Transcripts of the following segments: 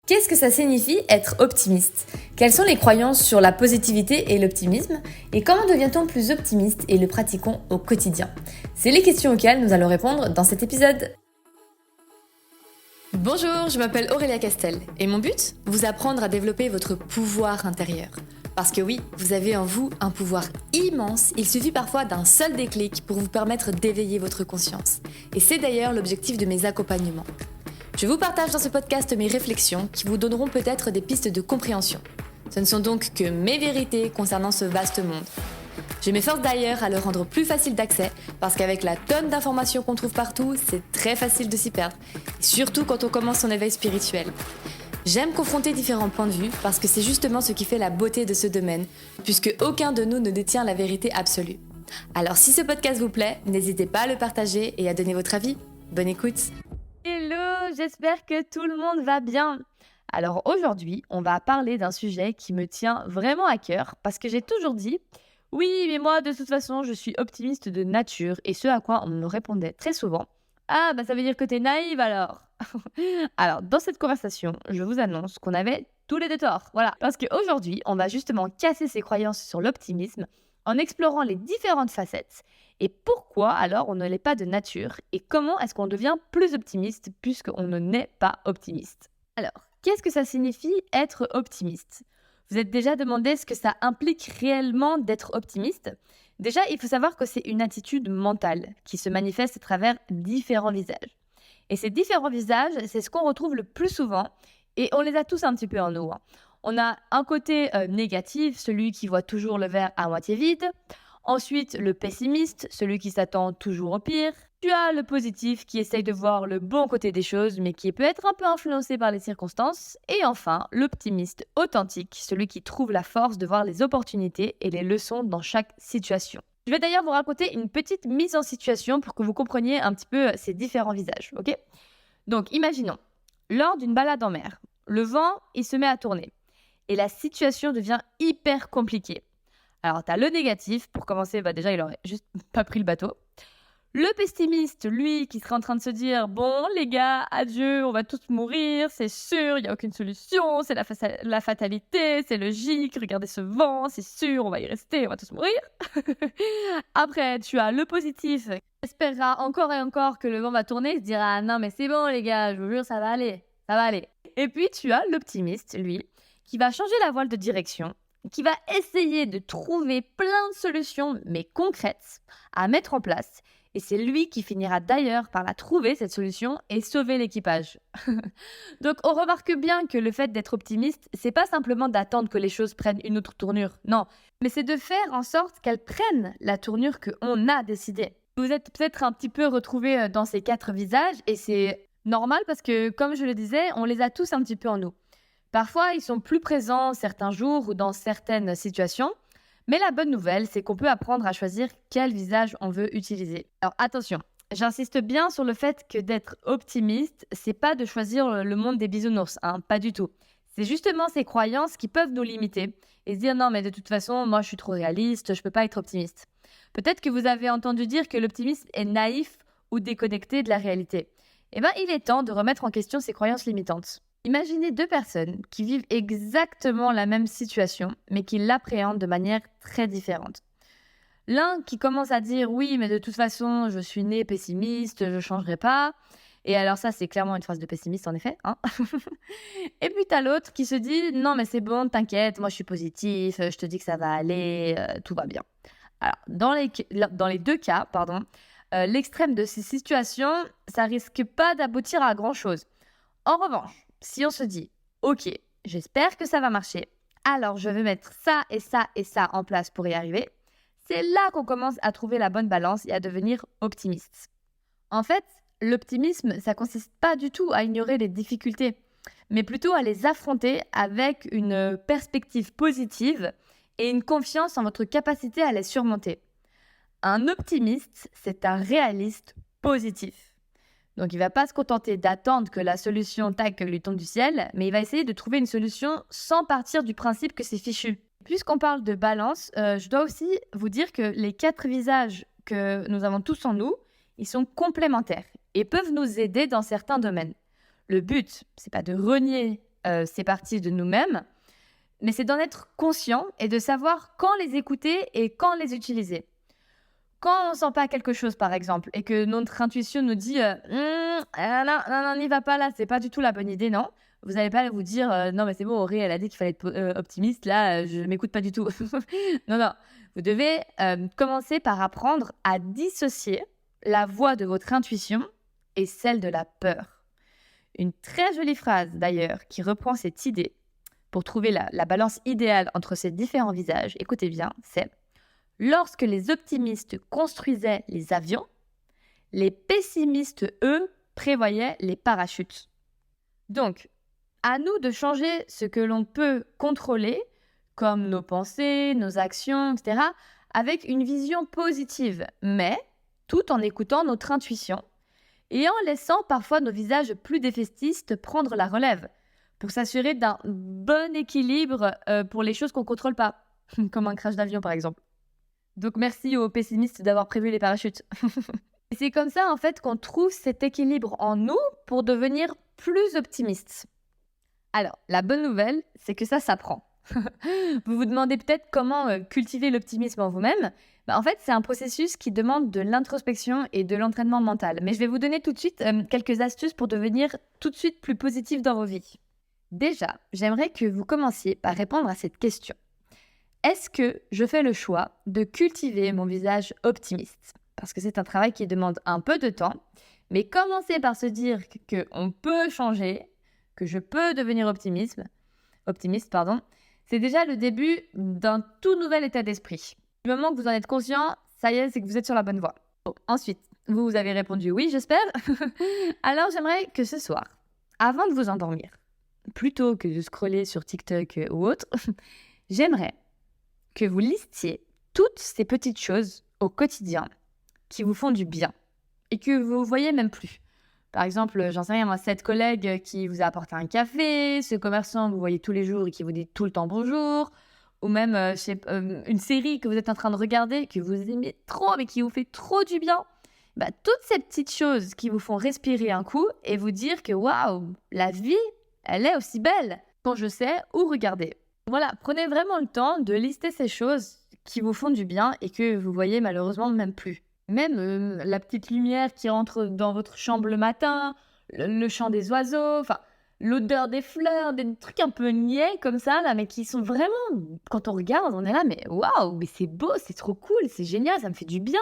Qu'est-ce que ça signifie être optimiste? Quelles sont les croyances sur la positivité et l'optimisme? Et comment devient-on plus optimiste et le pratiquons au quotidien? C'est les questions auxquelles nous allons répondre dans cet épisode. Bonjour, je m'appelle Aurélia Castel et mon but, vous apprendre à développer votre pouvoir intérieur. Parce que oui, vous avez en vous un pouvoir immense, il suffit parfois d'un seul déclic pour vous permettre d'éveiller votre conscience. Et c'est d'ailleurs l'objectif de mes accompagnements. Je vous partage dans ce podcast mes réflexions qui vous donneront peut-être des pistes de compréhension. Ce ne sont donc que mes vérités concernant ce vaste monde. Je m'efforce d'ailleurs à le rendre plus facile d'accès parce qu'avec la tonne d'informations qu'on trouve partout, c'est très facile de s'y perdre, surtout quand on commence son éveil spirituel. J'aime confronter différents points de vue parce que c'est justement ce qui fait la beauté de ce domaine, puisque aucun de nous ne détient la vérité absolue. Alors si ce podcast vous plaît, n'hésitez pas à le partager et à donner votre avis. Bonne écoute! Hello, j'espère que tout le monde va bien. Alors aujourd'hui, on va parler d'un sujet qui me tient vraiment à cœur parce que j'ai toujours dit « Oui, mais moi de toute façon, je suis optimiste de nature » et ce à quoi on me répondait très souvent « Ah, bah ça veut dire que t'es naïve alors !» Alors dans cette conversation, je vous annonce qu'on avait tous les deux tort, voilà. Parce qu'aujourd'hui, on va justement casser ces croyances sur l'optimisme en explorant les différentes facettes. Et pourquoi alors on ne l'est pas de nature? Et comment est-ce qu'on devient plus optimiste puisqu'on ne naît pas optimiste? Alors, qu'est-ce que ça signifie être optimiste? Vous êtes déjà demandé ce que ça implique réellement d'être optimiste? Déjà, il faut savoir que c'est une attitude mentale qui se manifeste à travers différents visages. Et ces différents visages, c'est ce qu'on retrouve le plus souvent et on les a tous un petit peu en nous. On a un côté négatif, celui qui voit toujours le verre à moitié vide. Ensuite, le pessimiste, celui qui s'attend toujours au pire. Tu as le positif qui essaye de voir le bon côté des choses, mais qui peut être un peu influencé par les circonstances. Et enfin, l'optimiste authentique, celui qui trouve la force de voir les opportunités et les leçons dans chaque situation. Je vais d'ailleurs vous raconter une petite mise en situation pour que vous compreniez un petit peu ces différents visages, ok? Donc, imaginons, lors d'une balade en mer, le vent, il se met à tourner et la situation devient hyper compliquée. Alors, tu as le négatif, pour commencer, déjà, il aurait juste pas pris le bateau. Le pessimiste, lui, qui serait en train de se dire « Bon, les gars, adieu, on va tous mourir, c'est sûr, il n'y a aucune solution, c'est la fatalité, c'est logique, regardez ce vent, c'est sûr, on va y rester, on va tous mourir. » Après, tu as le positif, qui espérera encore et encore que le vent va tourner, il se dira « Non, mais c'est bon, les gars, je vous jure, ça va aller, ça va aller. » Et puis, tu as l'optimiste, lui, qui va changer la voile de direction, qui va essayer de trouver plein de solutions, mais concrètes, à mettre en place. Et c'est lui qui finira d'ailleurs par la trouver, cette solution, et sauver l'équipage. Donc on remarque bien que le fait d'être optimiste, c'est pas simplement d'attendre que les choses prennent une autre tournure, non. Mais c'est de faire en sorte qu'elles prennent la tournure qu'on a décidée. Vous êtes peut-être un petit peu retrouvés dans ces 4 visages, et c'est normal parce que, comme je le disais, on les a tous un petit peu en nous. Parfois, ils sont plus présents certains jours ou dans certaines situations. Mais la bonne nouvelle, c'est qu'on peut apprendre à choisir quel visage on veut utiliser. Alors attention, j'insiste bien sur le fait que d'être optimiste, c'est pas de choisir le monde des bisounours, pas du tout. C'est justement ces croyances qui peuvent nous limiter et se dire non mais de toute façon, moi je suis trop réaliste, je peux pas être optimiste. Peut-être que vous avez entendu dire que l'optimisme est naïf ou déconnecté de la réalité. Eh bien, il est temps de remettre en question ces croyances limitantes. Imaginez 2 personnes qui vivent exactement la même situation, mais qui l'appréhendent de manière très différente. L'un qui commence à dire « Oui, mais de toute façon, je suis né pessimiste, je ne changerai pas. » Et alors ça, c'est clairement une phrase de pessimiste, en effet. Et puis, tu as l'autre qui se dit « Non, mais c'est bon, t'inquiète, moi je suis positif, je te dis que ça va aller, tout va bien. » Alors, dans les 2 cas, l'extrême de ces situations, ça risque pas d'aboutir à grand-chose. En revanche, si on se dit « Ok, j'espère que ça va marcher, alors je vais mettre ça et ça et ça en place pour y arriver », c'est là qu'on commence à trouver la bonne balance et à devenir optimiste. En fait, l'optimisme, ça consiste pas du tout à ignorer les difficultés, mais plutôt à les affronter avec une perspective positive et une confiance en votre capacité à les surmonter. Un optimiste, c'est un réaliste positif. Donc, il ne va pas se contenter d'attendre que la solution lui tombe du ciel, mais il va essayer de trouver une solution sans partir du principe que c'est fichu. Puisqu'on parle de balance, je dois aussi vous dire que les 4 visages que nous avons tous en nous, ils sont complémentaires et peuvent nous aider dans certains domaines. Le but, c'est pas de renier ces parties de nous-mêmes, mais c'est d'en être conscient et de savoir quand les écouter et quand les utiliser. Quand on sent pas quelque chose, par exemple, et que notre intuition nous dit non, n'y va pas là, c'est pas du tout la bonne idée, non. Vous n'allez pas vous dire non, mais c'est bon, Auré, elle a dit qu'il fallait être optimiste, là, je m'écoute pas du tout. Non. Vous devez commencer par apprendre à dissocier la voix de votre intuition et celle de la peur. Une très jolie phrase, d'ailleurs, qui reprend cette idée pour trouver la balance idéale entre ces différents visages, écoutez bien, c'est: lorsque les optimistes construisaient les avions, les pessimistes, eux, prévoyaient les parachutes. Donc, à nous de changer ce que l'on peut contrôler, comme nos pensées, nos actions, etc., avec une vision positive, mais tout en écoutant notre intuition et en laissant parfois nos visages plus défaitistes prendre la relève, pour s'assurer d'un bon équilibre pour les choses qu'on ne contrôle pas, comme un crash d'avion par exemple. Donc merci aux pessimistes d'avoir prévu les parachutes. Et c'est comme ça en fait qu'on trouve cet équilibre en nous pour devenir plus optimistes. Alors, la bonne nouvelle, c'est que ça s'apprend. Vous vous demandez peut-être comment cultiver l'optimisme en vous-même. En fait, c'est un processus qui demande de l'introspection et de l'entraînement mental. Mais je vais vous donner tout de suite quelques astuces pour devenir tout de suite plus positif dans vos vies. Déjà, j'aimerais que vous commenciez par répondre à cette question. Est-ce que je fais le choix de cultiver mon visage optimiste ? Parce que c'est un travail qui demande un peu de temps, mais commencez par se dire qu'on peut changer, que je peux devenir optimiste, c'est déjà le début d'un tout nouvel état d'esprit. Du moment que vous en êtes conscient, ça y est, c'est que vous êtes sur la bonne voie. Bon, ensuite, vous avez répondu oui, j'espère. Alors, j'aimerais que ce soir, avant de vous endormir, plutôt que de scroller sur TikTok ou autre, j'aimerais que vous listiez toutes ces petites choses au quotidien qui vous font du bien et que vous voyez même plus. Par exemple, j'en sais rien, moi, cette collègue qui vous a apporté un café, ce commerçant que vous voyez tous les jours et qui vous dit tout le temps bonjour, ou même une série que vous êtes en train de regarder, que vous aimez trop mais qui vous fait trop du bien. Toutes ces petites choses qui vous font respirer un coup et vous dire que waouh, la vie, elle est aussi belle quand je sais où regarder. Voilà, prenez vraiment le temps de lister ces choses qui vous font du bien et que vous voyez malheureusement même plus. Même la petite lumière qui rentre dans votre chambre le matin, le chant des oiseaux, l'odeur des fleurs, des trucs un peu niais comme ça, là, mais qui sont vraiment, quand on regarde, on est là, mais waouh, mais c'est beau, c'est trop cool, c'est génial, ça me fait du bien.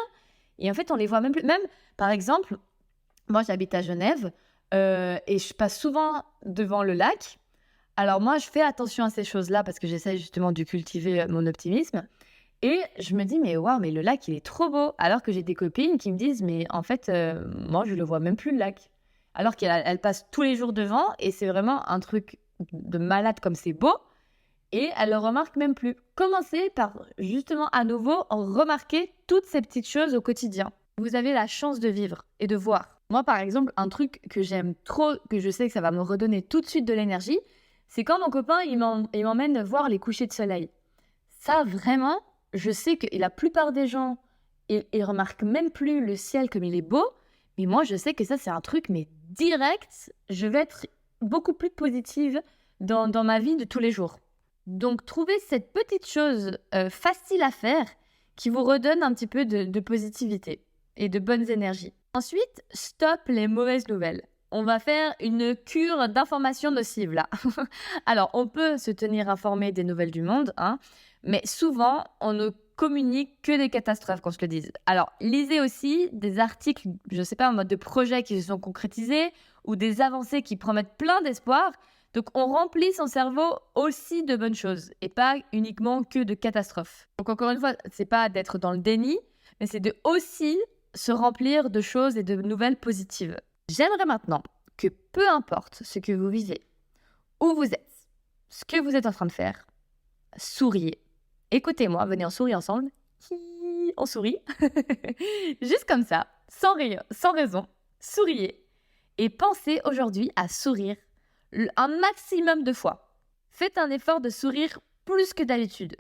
Et en fait, on les voit même plus. Même, par exemple, moi j'habite à Genève et je passe souvent devant le lac. Alors moi, je fais attention à ces choses-là parce que j'essaie justement de cultiver mon optimisme. Et je me dis, mais waouh, mais le lac, il est trop beau. Alors que j'ai des copines qui me disent, mais en fait, moi, je le vois même plus, le lac. Alors qu'elle passe tous les jours devant et c'est vraiment un truc de malade comme c'est beau. Et elle le remarque même plus. Commencez par, justement, à nouveau, remarquer toutes ces petites choses au quotidien. Vous avez la chance de vivre et de voir. Moi, par exemple, un truc que j'aime trop, que je sais que ça va me redonner tout de suite de l'énergie, c'est quand mon copain, il m'emmène voir les couchers de soleil. Ça, vraiment, je sais que la plupart des gens, ils remarquent même plus le ciel comme il est beau, mais moi, je sais que ça, c'est un truc, mais direct, je vais être beaucoup plus positive dans ma vie de tous les jours. Donc, trouvez cette petite chose facile à faire qui vous redonne un petit peu de positivité et de bonnes énergies. Ensuite, stop les mauvaises nouvelles. On va faire une cure d'informations nocives là. Alors, on peut se tenir informé des nouvelles du monde, mais souvent, on ne communique que des catastrophes, qu'on se le dise. Alors, lisez aussi des articles, je ne sais pas, en mode de projets qui se sont concrétisés ou des avancées qui promettent plein d'espoir. Donc, on remplit son cerveau aussi de bonnes choses et pas uniquement que de catastrophes. Donc, encore une fois, c'est pas d'être dans le déni, mais c'est de aussi se remplir de choses et de nouvelles positives. J'aimerais maintenant que peu importe ce que vous vivez, où vous êtes, ce que vous êtes en train de faire, souriez. Écoutez-moi, venez, on sourit ensemble. On sourit. Juste comme ça, sans raison, souriez. Et pensez aujourd'hui à sourire un maximum de fois. Faites un effort de sourire plus que d'habitude.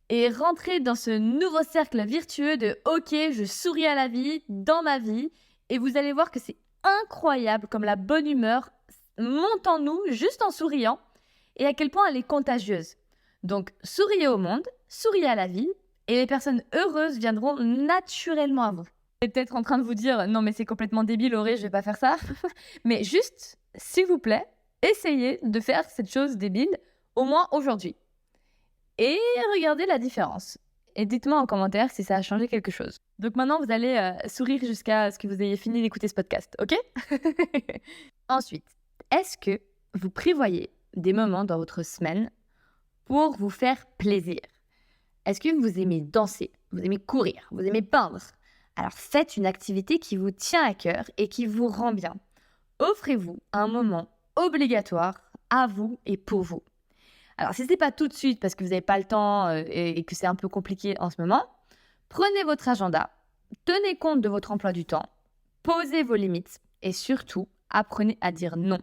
Et rentrez dans ce nouveau cercle virtueux de « Ok, je souris à la vie, dans ma vie ». Et vous allez voir que c'est incroyable comme la bonne humeur monte en nous juste en souriant. et à quel point elle est contagieuse. Donc, souriez au monde, souriez à la vie, et les personnes heureuses viendront naturellement à vous. Vous êtes peut-être en train de vous dire « Non, mais c'est complètement débile, Auré, je vais pas faire ça. » Mais juste, s'il vous plaît, essayez de faire cette chose débile, au moins aujourd'hui. Et regardez la différence. Et dites-moi en commentaire si ça a changé quelque chose. Donc maintenant, vous allez sourire jusqu'à ce que vous ayez fini d'écouter ce podcast, ok? Ensuite, est-ce que vous prévoyez des moments dans votre semaine pour vous faire plaisir? Est-ce que vous aimez danser? Vous aimez courir? Vous aimez peindre? Alors faites une activité qui vous tient à cœur et qui vous rend bien. Offrez-vous un moment obligatoire à vous et pour vous. Alors, si ce n'est pas tout de suite parce que vous n'avez pas le temps et que c'est un peu compliqué en ce moment, prenez votre agenda, tenez compte de votre emploi du temps, posez vos limites et surtout, apprenez à dire non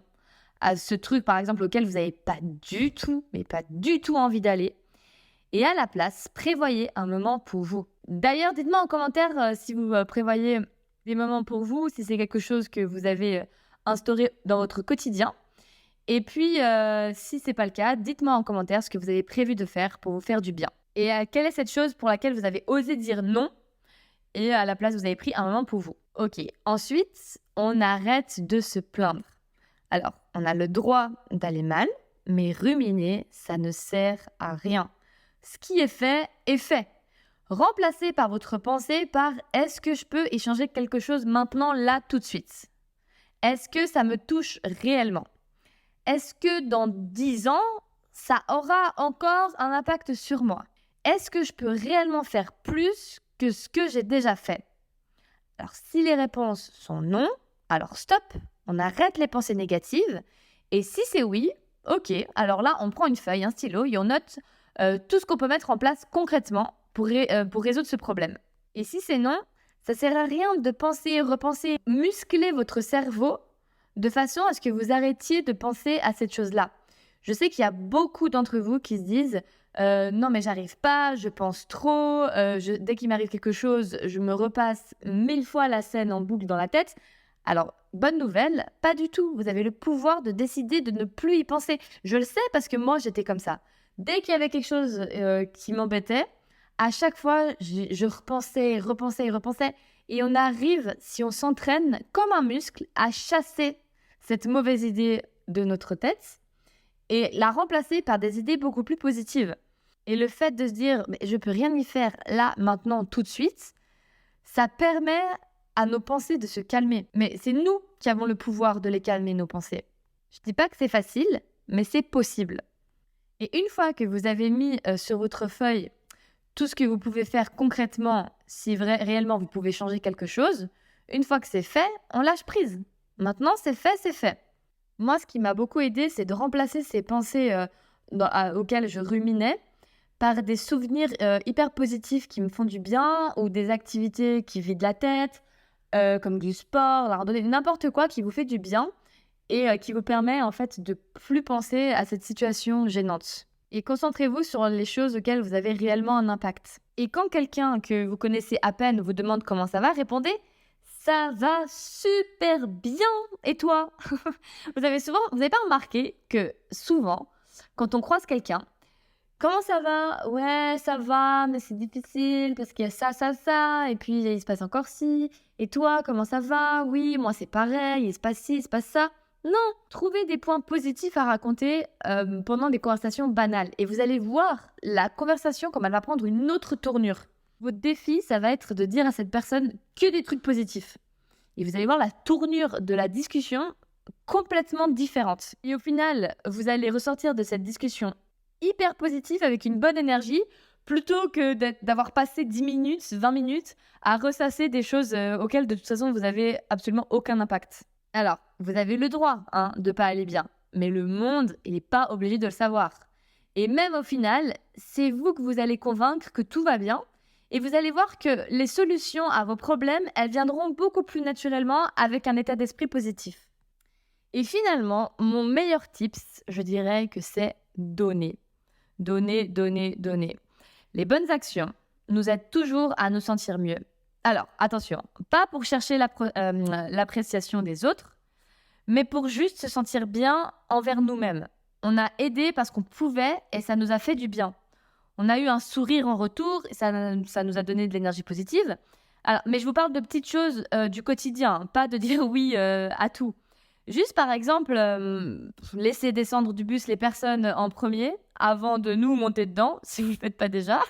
à ce truc, par exemple, auquel vous n'avez pas du tout, mais pas du tout envie d'aller. Et à la place, prévoyez un moment pour vous. D'ailleurs, dites-moi en commentaire si vous prévoyez des moments pour vous, si c'est quelque chose que vous avez instauré dans votre quotidien. Et puis, si ce n'est pas le cas, dites-moi en commentaire ce que vous avez prévu de faire pour vous faire du bien. Et quelle est cette chose pour laquelle vous avez osé dire non et à la place, vous avez pris un moment pour vous. Ok, ensuite, on arrête de se plaindre. Alors, on a le droit d'aller mal, mais ruminer, ça ne sert à rien. Ce qui est fait est fait. Remplacez par votre pensée par « est-ce que je peux échanger quelque chose maintenant, là, tout de suite ?» Est-ce que ça me touche réellement? Est-ce que dans 10 ans, ça aura encore un impact sur moi? Est-ce que je peux réellement faire plus que ce que j'ai déjà fait? Alors, si les réponses sont non, alors stop, on arrête les pensées négatives. Et si c'est oui, ok, alors là, on prend une feuille, un stylo et on note tout ce qu'on peut mettre en place concrètement pour résoudre ce problème. Et si c'est non, ça ne sert à rien de penser, repenser, muscler votre cerveau de façon à ce que vous arrêtiez de penser à cette chose-là. Je sais qu'il y a beaucoup d'entre vous qui se disent « Non, mais j'arrive pas, je pense trop, dès qu'il m'arrive quelque chose, je me repasse 1000 fois la scène en boucle dans la tête. » Alors, bonne nouvelle, pas du tout. Vous avez le pouvoir de décider de ne plus y penser. Je le sais parce que moi, j'étais comme ça. Dès qu'il y avait quelque chose qui m'embêtait, à chaque fois, je repensais. Et on arrive, si on s'entraîne comme un muscle, à chasser cette mauvaise idée de notre tête et la remplacer par des idées beaucoup plus positives. Et le fait de se dire « je peux rien y faire là, maintenant, tout de suite », ça permet à nos pensées de se calmer. Mais c'est nous qui avons le pouvoir de les calmer, nos pensées. Je ne dis pas que c'est facile, mais c'est possible. Et une fois que vous avez mis sur votre feuille tout ce que vous pouvez faire concrètement, si réellement vous pouvez changer quelque chose, une fois que c'est fait, on lâche prise. Maintenant, c'est fait, c'est fait. Moi, ce qui m'a beaucoup aidé, c'est de remplacer ces pensées auxquelles je ruminais par des souvenirs hyper positifs qui me font du bien ou des activités qui vident la tête, comme du sport, la randonnée, n'importe quoi qui vous fait du bien et qui vous permet en fait de plus penser à cette situation gênante. Et concentrez-vous sur les choses auxquelles vous avez réellement un impact. Et quand quelqu'un que vous connaissez à peine vous demande comment ça va, répondez « ça va super bien, et toi ?» Vous avez pas remarqué que souvent, quand on croise quelqu'un, « comment ça va? Ouais, ça va, mais c'est difficile parce qu'il y a ça, et puis il se passe encore ci. Et toi, comment ça va? Oui, moi c'est pareil, il se passe ci, il se passe ça. » Non, trouvez des points positifs à raconter pendant des conversations banales. Et vous allez voir la conversation comme elle va prendre une autre tournure. Votre défi, ça va être de dire à cette personne que des trucs positifs. Et vous allez voir la tournure de la discussion complètement différente. Et au final, vous allez ressortir de cette discussion hyper positive avec une bonne énergie plutôt que d'avoir passé 10 minutes, 20 minutes à ressasser des choses auxquelles de toute façon vous n'avez absolument aucun impact. Alors, vous avez le droit de ne pas aller bien, mais le monde, il n'est pas obligé de le savoir. Et même au final, c'est vous que vous allez convaincre que tout va bien et vous allez voir que les solutions à vos problèmes, elles viendront beaucoup plus naturellement avec un état d'esprit positif. Et finalement, mon meilleur tips, je dirais que c'est donner. Donner. Les bonnes actions nous aident toujours à nous sentir mieux. Alors, attention, pas pour chercher l'appréciation des autres, mais pour juste se sentir bien envers nous-mêmes. On a aidé parce qu'on pouvait et ça nous a fait du bien. On a eu un sourire en retour et ça nous a donné de l'énergie positive. Alors, mais je vous parle de petites choses du quotidien, pas de dire oui à tout. Juste par exemple, laisser descendre du bus les personnes en premier avant de nous monter dedans, si vous ne le faites pas déjà.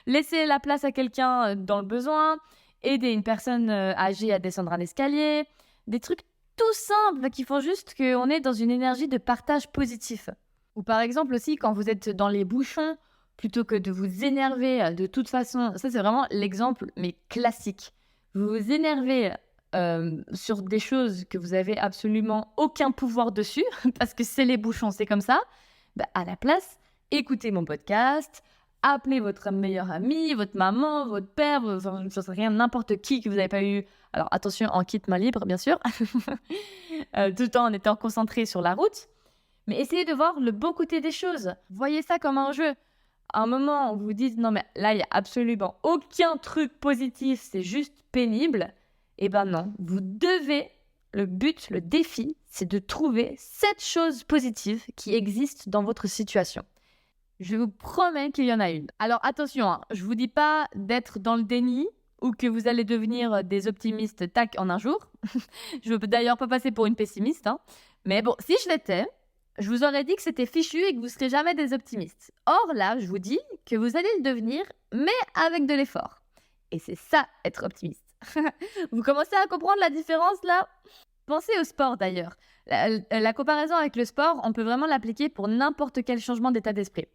Laisser la place à quelqu'un dans le besoin, aider une personne âgée à descendre un escalier. Des trucs tout simples qui font juste qu'on est dans une énergie de partage positif. Ou par exemple aussi, quand vous êtes dans les bouchons, plutôt que de vous énerver de toute façon, ça c'est vraiment l'exemple, mais classique. Vous vous énervez sur des choses que vous avez absolument aucun pouvoir dessus, parce que c'est les bouchons, c'est comme ça. Bah, à la place, écoutez mon podcast, appelez votre meilleur ami, votre maman, votre père, enfin, je sais rien, n'importe qui que vous n'avez pas eu. Alors attention, en kit main libre, bien sûr, tout le temps en étant concentré sur la route. Mais essayez de voir le bon côté des choses. Voyez ça comme un jeu. À un moment où vous dites non mais là il n'y a absolument aucun truc positif, c'est juste pénible, eh ben non, vous devez, le but, le défi, c'est de trouver 7 choses positives qui existent dans votre situation. Je vous promets qu'il y en a une. Alors attention, je ne vous dis pas d'être dans le déni ou que vous allez devenir des optimistes tac en un jour. Je ne veux d'ailleurs pas passer pour une pessimiste, mais bon, si je l'étais, je vous aurais dit que c'était fichu et que vous ne serez jamais des optimistes. Or là, je vous dis que vous allez le devenir, mais avec de l'effort. Et c'est ça, être optimiste. Vous commencez à comprendre la différence là ? Pensez au sport d'ailleurs. La comparaison avec le sport, on peut vraiment l'appliquer pour n'importe quel changement d'état d'esprit.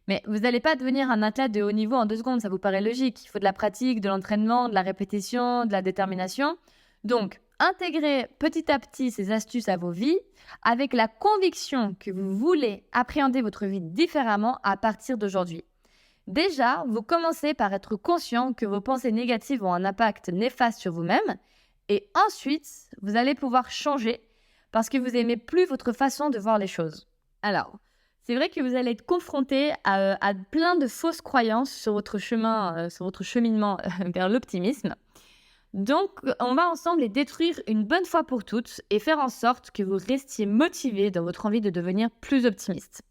Mais vous n'allez pas devenir un athlète de haut niveau en 2 secondes, ça vous paraît logique. Il faut de la pratique, de l'entraînement, de la répétition, de la détermination. Donc, intégrez petit à petit ces astuces à vos vies avec la conviction que vous voulez appréhender votre vie différemment à partir d'aujourd'hui. Déjà, vous commencez par être conscient que vos pensées négatives ont un impact néfaste sur vous-même et ensuite, vous allez pouvoir changer parce que vous n'aimez plus votre façon de voir les choses. Alors, c'est vrai que vous allez être confronté à plein de fausses croyances sur votre chemin, sur votre cheminement vers l'optimisme. Donc, on va ensemble les détruire une bonne fois pour toutes et faire en sorte que vous restiez motivé dans votre envie de devenir plus optimiste.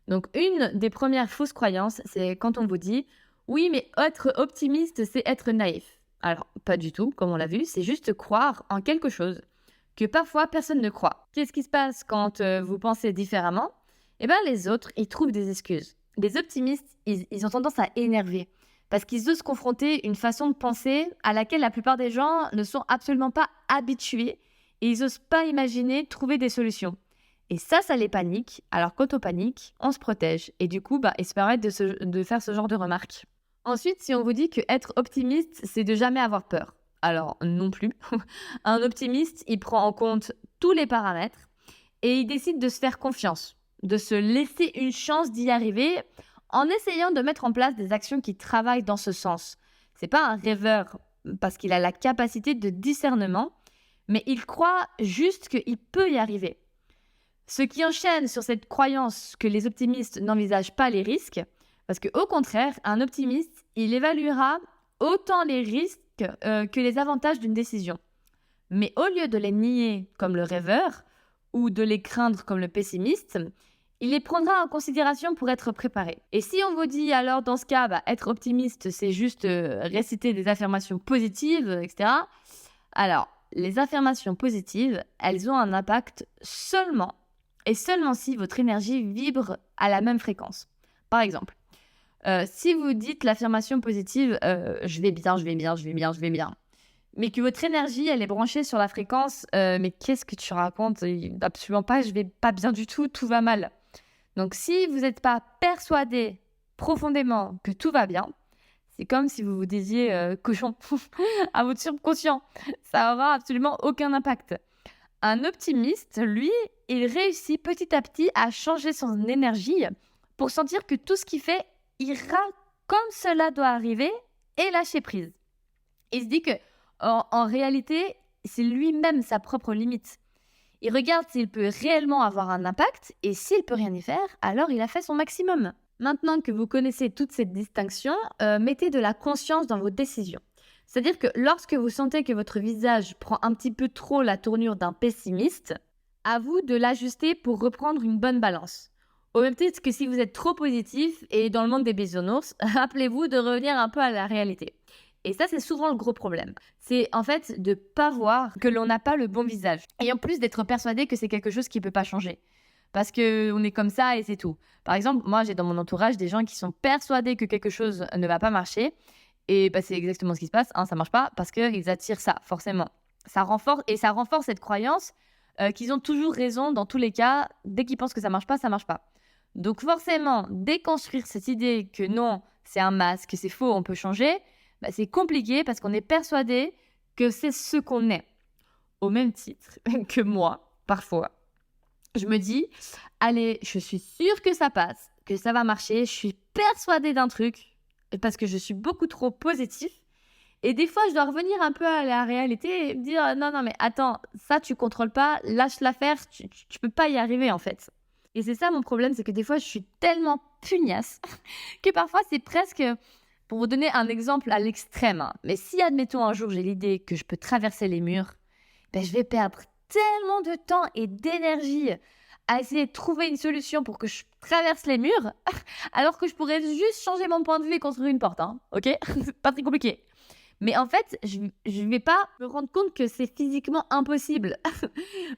Donc, une des premières fausses croyances, c'est quand on vous dit « Oui, mais être optimiste, c'est être naïf ». Alors, pas du tout, comme on l'a vu, c'est juste croire en quelque chose que parfois personne ne croit. Qu'est-ce qui se passe quand vous pensez différemment ? Eh bien, les autres, ils trouvent des excuses. Les optimistes, ils ont tendance à énerver parce qu'ils osent confronter une façon de penser à laquelle la plupart des gens ne sont absolument pas habitués et ils n'osent pas imaginer trouver des solutions. Et ça les panique. Alors quand on panique, on se protège. Et du coup, ils se permettent de faire ce genre de remarques. Ensuite, si on vous dit que être optimiste, c'est de jamais avoir peur. Alors non plus. Un optimiste, il prend en compte tous les paramètres et il décide de se faire confiance, de se laisser une chance d'y arriver en essayant de mettre en place des actions qui travaillent dans ce sens. C'est pas un rêveur parce qu'il a la capacité de discernement, mais il croit juste qu'il peut y arriver. Ce qui enchaîne sur cette croyance que les optimistes n'envisagent pas les risques, parce qu'au contraire, un optimiste, il évaluera autant les risques que les avantages d'une décision. Mais au lieu de les nier comme le rêveur ou de les craindre comme le pessimiste, il les prendra en considération pour être préparé. Et si on vous dit alors dans ce cas, être optimiste, c'est juste réciter des affirmations positives, etc. Alors, les affirmations positives, elles ont un impact seulement et seulement si votre énergie vibre à la même fréquence. Par exemple, si vous dites l'affirmation positive « je vais bien, je vais bien, je vais bien, je vais bien », mais que votre énergie, elle est branchée sur la fréquence « mais qu'est-ce que tu racontes ? Absolument pas, je vais pas bien du tout, tout va mal ». Donc, si vous n'êtes pas persuadé profondément que tout va bien, c'est comme si vous vous disiez cochon à votre subconscient. Ça aura absolument aucun impact. Un optimiste, lui, il réussit petit à petit à changer son énergie pour sentir que tout ce qu'il fait ira comme cela doit arriver et lâcher prise. Il se dit que en réalité, c'est lui-même sa propre limite. Il regarde s'il peut réellement avoir un impact et s'il peut rien y faire, alors il a fait son maximum. Maintenant que vous connaissez toute cette distinction, mettez de la conscience dans vos décisions. C'est-à-dire que lorsque vous sentez que votre visage prend un petit peu trop la tournure d'un pessimiste, à vous de l'ajuster pour reprendre une bonne balance. Au même titre que si vous êtes trop positif et dans le monde des bisounours, rappelez-vous de revenir un peu à la réalité. Et ça, c'est souvent le gros problème. C'est en fait de pas voir que l'on n'a pas le bon visage. Et en plus d'être persuadé que c'est quelque chose qui ne peut pas changer. Parce qu'on est comme ça et c'est tout. Par exemple, moi, j'ai dans mon entourage des gens qui sont persuadés que quelque chose ne va pas marcher. Et c'est exactement ce qui se passe. Ça ne marche pas parce qu'ils attirent ça, forcément. Ça renforce cette croyance qu'ils ont toujours raison dans tous les cas. Dès qu'ils pensent que ça ne marche pas, ça ne marche pas. Donc forcément, déconstruire cette idée que non, c'est un masque, c'est faux, on peut changer, c'est compliqué parce qu'on est persuadé que c'est ce qu'on est. Au même titre que moi, parfois, je me dis, allez, je suis sûre que ça passe, que ça va marcher, je suis persuadée d'un truc parce que je suis beaucoup trop positif. Et des fois, je dois revenir un peu à la réalité et me dire, non, mais attends, ça, tu contrôles pas, lâche l'affaire, tu peux pas y arriver en fait. Et c'est ça mon problème, c'est que des fois, je suis tellement pugnace que parfois, c'est presque, pour vous donner un exemple à l'extrême, mais si, admettons, un jour, j'ai l'idée que je peux traverser les murs, je vais perdre tellement de temps et d'énergie à essayer de trouver une solution pour que je traverse les murs, alors que je pourrais juste changer mon point de vue et construire une porte, ok? C'est pas très compliqué. Mais en fait, je vais pas me rendre compte que c'est physiquement impossible.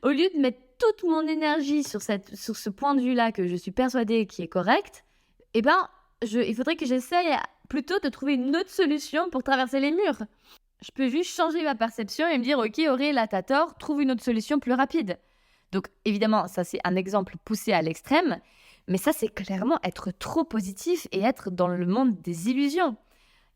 Au lieu de mettre toute mon énergie sur ce point de vue-là que je suis persuadée qui est correct, il faudrait que j'essaye plutôt de trouver une autre solution pour traverser les murs. Je peux juste changer ma perception et me dire « Ok, Auré, là, t'as tort, trouve une autre solution plus rapide. » Donc, évidemment, ça, c'est un exemple poussé à l'extrême, mais ça, c'est clairement être trop positif et être dans le monde des illusions.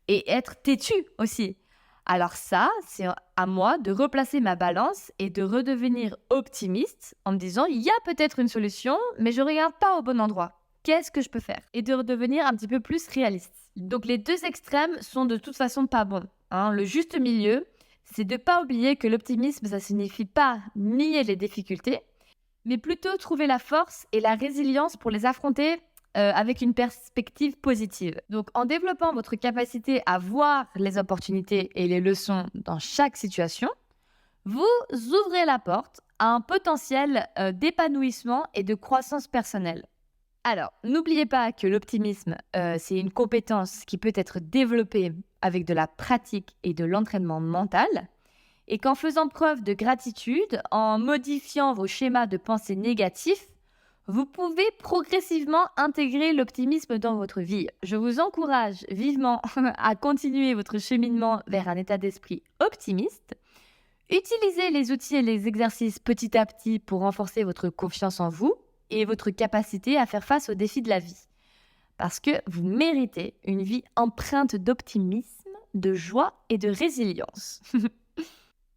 Et être têtu aussi. Alors ça, c'est à moi de replacer ma balance et de redevenir optimiste en me disant « Il y a peut-être une solution, mais je ne regarde pas au bon endroit. Qu'est-ce que je peux faire ?» Et de redevenir un petit peu plus réaliste. Donc les deux extrêmes sont de toute façon pas bons. Le juste milieu, c'est de ne pas oublier que l'optimisme, ça ne signifie pas nier les difficultés, mais plutôt trouver la force et la résilience pour les affronter avec une perspective positive. Donc, en développant votre capacité à voir les opportunités et les leçons dans chaque situation, vous ouvrez la porte à un potentiel d'épanouissement et de croissance personnelle. Alors, n'oubliez pas que l'optimisme, c'est une compétence qui peut être développée avec de la pratique et de l'entraînement mental, et qu'en faisant preuve de gratitude, en modifiant vos schémas de pensée négatifs, vous pouvez progressivement intégrer l'optimisme dans votre vie. Je vous encourage vivement à continuer votre cheminement vers un état d'esprit optimiste. Utilisez les outils et les exercices petit à petit pour renforcer votre confiance en vous et votre capacité à faire face aux défis de la vie. Parce que vous méritez une vie empreinte d'optimisme, de joie et de résilience.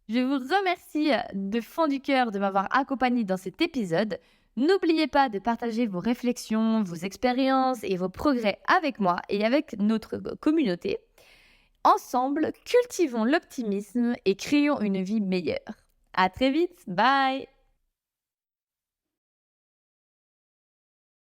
Je vous remercie de fond du cœur de m'avoir accompagné dans cet épisode. N'oubliez pas de partager vos réflexions, vos expériences et vos progrès avec moi et avec notre communauté. Ensemble, cultivons l'optimisme et créons une vie meilleure. À très vite, bye!